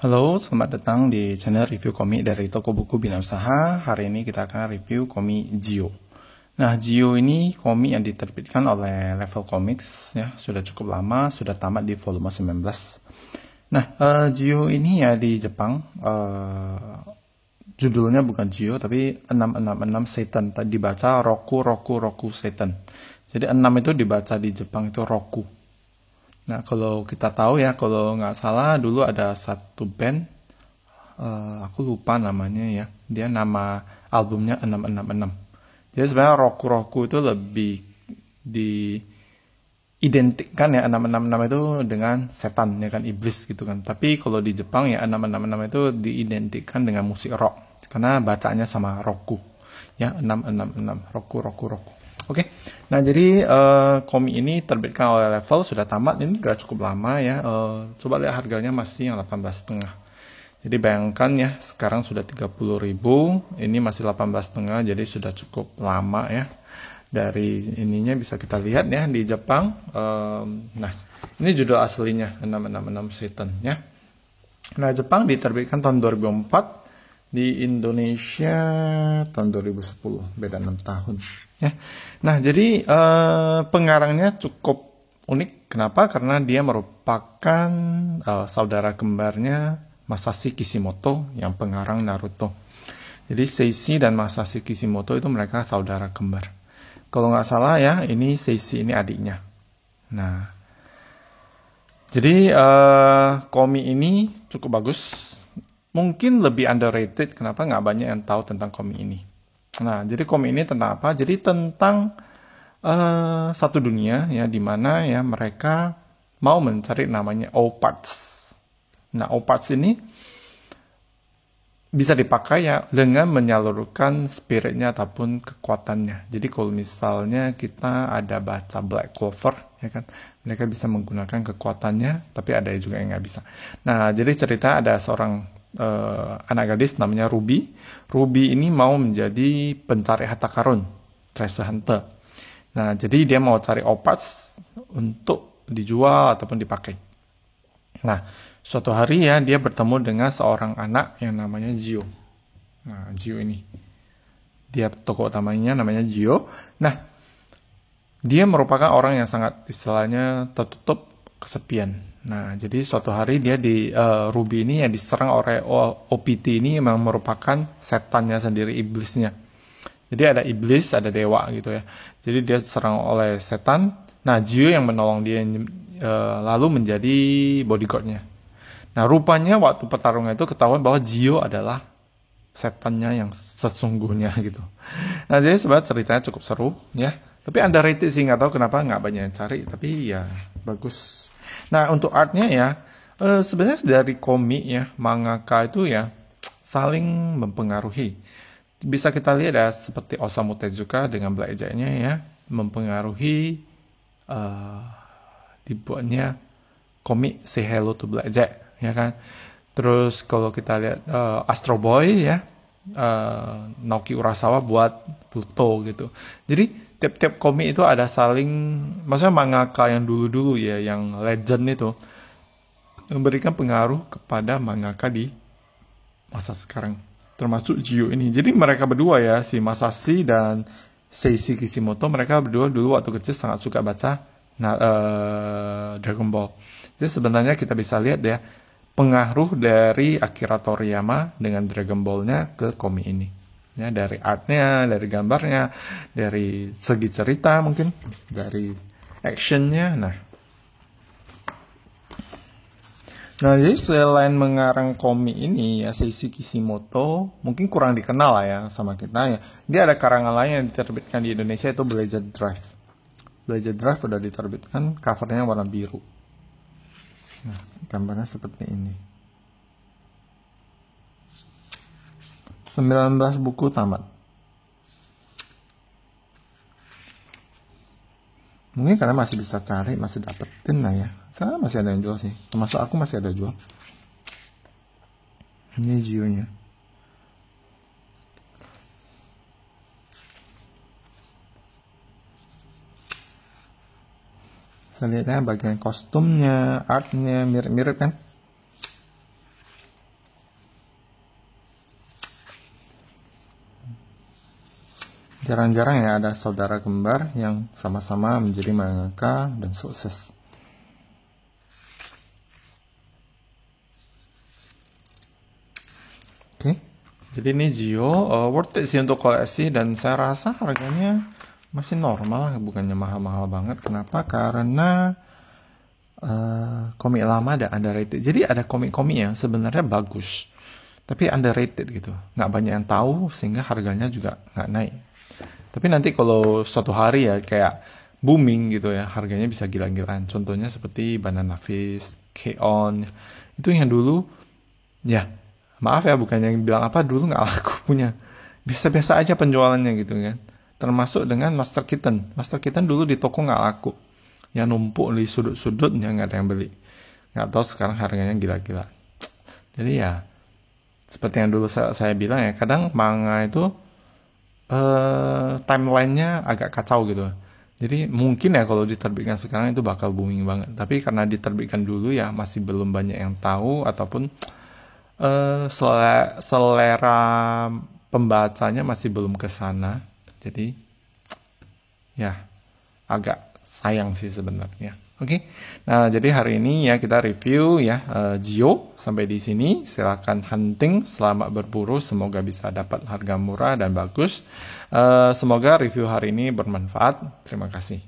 Halo, selamat datang di channel review komik dari toko buku Bina Usaha. Hari ini kita akan review komik Gio. Nah, Gio ini komik yang diterbitkan oleh Level Comics, ya, sudah cukup lama, sudah tamat di volume 19. Nah, Gio ini ya di Jepang, judulnya bukan Gio, tapi 666 Satan. Tadi dibaca Roku Satan. Jadi 6 itu dibaca di Jepang itu Roku. Nah, kalau kita tahu ya, kalau nggak salah dulu ada satu band, aku lupa namanya ya. Dia nama albumnya 666. Jadi sebenarnya Roku itu lebih diidentikan ya 666 itu dengan setan ya kan, iblis gitu kan. Tapi kalau di Jepang ya 666 itu diidentikan dengan musik rock karena bacanya sama Roku. Ya 666 Roku. Oke. Nah, jadi komik ini terbitkan oleh Level, sudah tamat, ini udah cukup lama ya. Coba lihat harganya masih yang 18,5. Jadi bayangkan ya, sekarang sudah 30.000, ini masih 18,5, jadi sudah cukup lama ya. Dari ininya bisa kita lihat ya di Jepang. Nah, ini judul aslinya 666 Satan ya. Nah, Jepang diterbitkan tahun 2004. Di Indonesia tahun 2010, beda 6 tahun ya. Nah, jadi pengarangnya cukup unik. Kenapa? Karena dia merupakan saudara kembarnya Masashi Kishimoto yang pengarang Naruto. Jadi Seishi dan Masashi Kishimoto itu mereka saudara kembar. Kalau nggak salah ya, ini Seishi ini adiknya. Nah, jadi komik ini cukup bagus. Mungkin lebih underrated, kenapa nggak banyak yang tahu tentang komik ini. Nah, jadi komik ini tentang apa? Jadi tentang satu dunia ya, di mana ya mereka mau mencari namanya O-Parts. Nah, O-Parts ini bisa dipakai ya dengan menyalurkan spiritnya ataupun kekuatannya. Jadi kalau misalnya kita ada baca Black Clover, ya kan, mereka bisa menggunakan kekuatannya, tapi ada juga yang nggak bisa. Nah, jadi cerita ada seorang anak gadis namanya Ruby. Ruby ini mau menjadi pencari harta karun, treasure hunter. Nah, jadi dia mau cari O-Parts untuk dijual ataupun dipakai. Nah, suatu hari ya dia bertemu dengan seorang anak yang namanya Gio. Nah, Gio ini, dia tokoh utamanya namanya Gio. Nah, dia merupakan orang yang sangat istilahnya tertutup, kesepian. Nah, jadi suatu hari dia di Ruby ini yang diserang oleh OPT ini memang merupakan setannya sendiri, iblisnya. Jadi ada iblis, ada dewa gitu ya. Jadi dia diserang oleh setan. Nah, Gio yang menolong dia lalu menjadi bodyguardnya. Nah, rupanya waktu pertarungan itu ketahuan bahwa Gio adalah setannya yang sesungguhnya gitu. Nah, jadi sebenarnya ceritanya cukup seru ya. Tapi underrated sih, nggak tahu kenapa nggak banyak yang cari. Tapi ya bagus. Nah, untuk artnya ya, sebenarnya dari komik ya, mangaka itu ya saling mempengaruhi. Bisa kita lihat ya, seperti Osamu Tezuka dengan Blackjack-nya ya, mempengaruhi dibuatnya komik Say Hello to Blackjack, ya kan. Terus kalau kita lihat Astro Boy ya, Naoki Urasawa buat Pluto gitu. Jadi tiap-tiap komik itu ada saling, maksudnya mangaka yang dulu-dulu ya, yang legend itu memberikan pengaruh kepada mangaka di masa sekarang, termasuk Gio ini. Jadi mereka berdua ya, si Masashi dan Seishi Kishimoto, mereka berdua dulu waktu kecil sangat suka baca Dragon Ball. Jadi sebenarnya kita bisa lihat ya pengaruh dari Akira Toriyama dengan Dragon Ball-nya ke komik ini. Ya, dari artnya, dari gambarnya, dari segi cerita mungkin, dari actionnya. Nah, jadi selain mengarang komik ini ya, Seishi Kishimoto mungkin kurang dikenal lah ya sama kita ya. Dia ada karangan lain yang diterbitkan di Indonesia, itu Blazer Drive. Blazer Drive udah diterbitkan, covernya warna biru. Nah, gambarnya seperti ini. 19 buku tamat. Mungkin kalian masih bisa cari, masih dapetin lah ya. Saya masih ada yang jual sih. Termasuk aku masih ada jual. Ini Gio-nya. Saya lihatnya bagian kostumnya, artnya mirip-mirip kan. Jarang-jarang ya ada saudara kembar yang sama-sama menjadi mangaka dan sukses. Oke, jadi ini Zio, worth it sih untuk koleksi dan saya rasa harganya masih normal, bukannya mahal-mahal banget. Kenapa? Karena komik lama dan underrated. Jadi ada komik-komik yang sebenarnya bagus, tapi underrated gitu. Nggak banyak yang tahu sehingga harganya juga nggak naik. Tapi nanti kalau suatu hari ya kayak booming gitu ya, harganya bisa gila-gilaan. Contohnya seperti Banana Fish, K-On. Itu yang dulu, ya maaf ya bukannya yang bilang apa, dulu nggak laku punya. Biasa-biasa aja penjualannya gitu kan. Termasuk dengan Master Kitten. Master Kitten dulu di toko nggak laku. Ya numpuk di sudut-sudutnya nggak ada yang beli. Nggak tahu sekarang harganya gila-gila. Jadi ya, seperti yang dulu saya bilang ya, kadang manga itu timelinenya agak kacau gitu. Jadi mungkin ya kalau diterbitkan sekarang itu bakal booming banget. Tapi karena diterbitkan dulu ya masih belum banyak yang tahu ataupun selera pembacanya masih belum ke sana. Jadi ya agak sayang sih sebenarnya. Oke. Nah, jadi hari ini ya kita review ya Zio sampai di sini. Silakan hunting, selamat berburu, semoga bisa dapat harga murah dan bagus. Semoga review hari ini bermanfaat. Terima kasih.